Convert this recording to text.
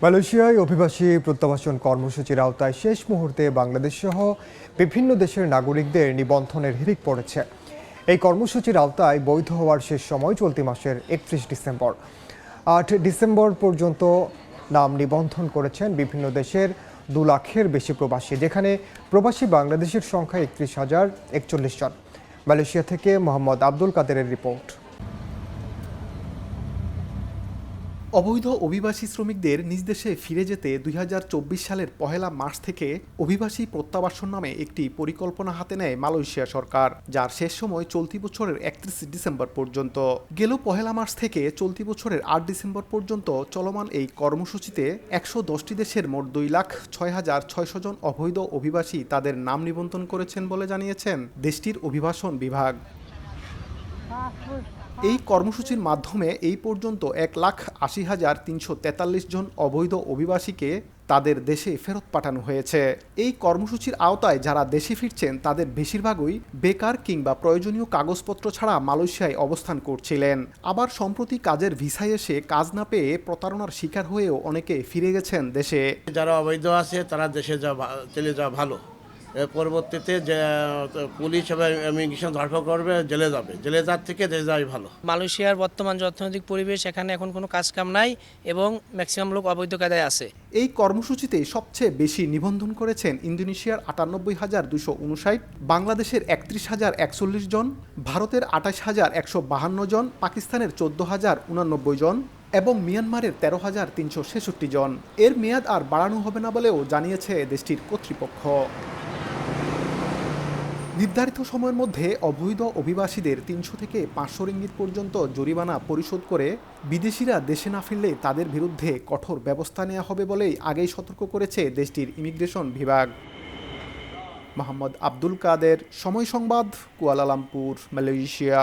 মালয়েশিয়ায় অভিবাসী প্রত্যাবাসন কর্মসূচির আওতায় শেষ মুহূর্তে বাংলাদেশ সহ বিভিন্ন দেশের নাগরিকদের নিবন্ধনের হিড়িক পড়েছে। এই কর্মসূচির আওতায় বৈধ হওয়ার শেষ সময় চলতি মাসের ৩১ ডিসেম্বর। ৮ ডিসেম্বর পর্যন্ত নাম নিবন্ধন করেছেন বিভিন্ন দেশের ২ লাখের বেশি প্রবাসী, যেখানে প্রবাসী বাংলাদেশের সংখ্যা ৩১,০৪১ জন। মালয়েশিয়া থেকে মোহাম্মদ আব্দুল কাদেরের রিপোর্ট। অবৈধ অভিবাসী শ্রমিকদের নিজ দেশে ফিরে যেতে ২০২৪ সালের ১ মার্চ থেকে অভিবাসী প্রত্যাবাসন নামে একটি পরিকল্পনা হাতে নেয় মালয়েশিয়া সরকার, যার শেষ সময় চলতি বছরের ৩১ ডিসেম্বর পর্যন্ত। গেল ১ মার্চ থেকে চলতি বছরের ৮ ডিসেম্বর পর্যন্ত চলমান এই কর্মসূচিতে ১১০টি দেশের মোট ২,৬,৬০০ জন অবৈধ অভিবাসী তাদের নাম নিবন্ধন করেছেন বলে জানিয়েছেন দেশটির অভিবাসন বিভাগ। এই কর্মসূচির মাধ্যমে এই পর্যন্ত ১,৮০,৩৪৩ জন অবৈধ অভিবাসীকে তাদের দেশে ফেরত পাঠানো হয়েছে। এই কর্মসূচির আওতায় যারা দেশে ফিরছেন তাদের বেশিরভাগই বেকার কিংবা প্রয়োজনীয় কাগজপত্র ছাড়া মালয়েশিয়ায় অবস্থান করছিলেন। আবার সম্প্রতি কাজের ভিসায় এসে কাজ না পেয়ে প্রতারণার শিকার হয়েও অনেকে ফিরে গেছেন দেশে। যারা অবৈধ আছে তারা দেশে চলে যাওয়া ভালো। এর পরবর্তীতে যে পুলিশ এবং ইমিগ্রেশন ধরপকড় করবে, জেলে যাওয়ার থেকে দেশে যাওয়াই ভালো। মালয়েশিয়ার বর্তমান যে অর্থনৈতিক পরিবেশ, এখানে এখন কোনো কাজকাম নাই এবং ম্যাক্সিমাম লোক অবৈধ কায়দায় আছে। এই কর্মসূচিতে সবচেয়ে বেশি নিবন্ধন করেছেন ইন্দোনেশিয়ার ৯৮,২৫৯, বাংলাদেশের ৩১,০৪১ জন, ভারতের ২৮,১৫২ জন, পাকিস্তানের ১৪,০৮৯ জন এবং মিয়ানমারের ১৩,৩৬৬ জন। এর মেয়াদ আর বাড়ানো হবে না বলেও জানিয়েছে দেশটির কর্তৃপক্ষ। নির্ধারিত সময়ের মধ্যে অবৈধ অভিবাসীদের ৩০০ থেকে ৫০০ রিঙ্গিত পর্যন্ত জরিমানা পরিশোধ করে বিদেশিরা দেশে না ফিরলে তাদের বিরুদ্ধে কঠোর ব্যবস্থা নেওয়া হবে বলেই আগেই সতর্ক করেছে দেশটির ইমিগ্রেশন বিভাগ। মোহাম্মদ আব্দুল কাদের, সময় সংবাদ, কুয়ালালামপুর, মালয়েশিয়া।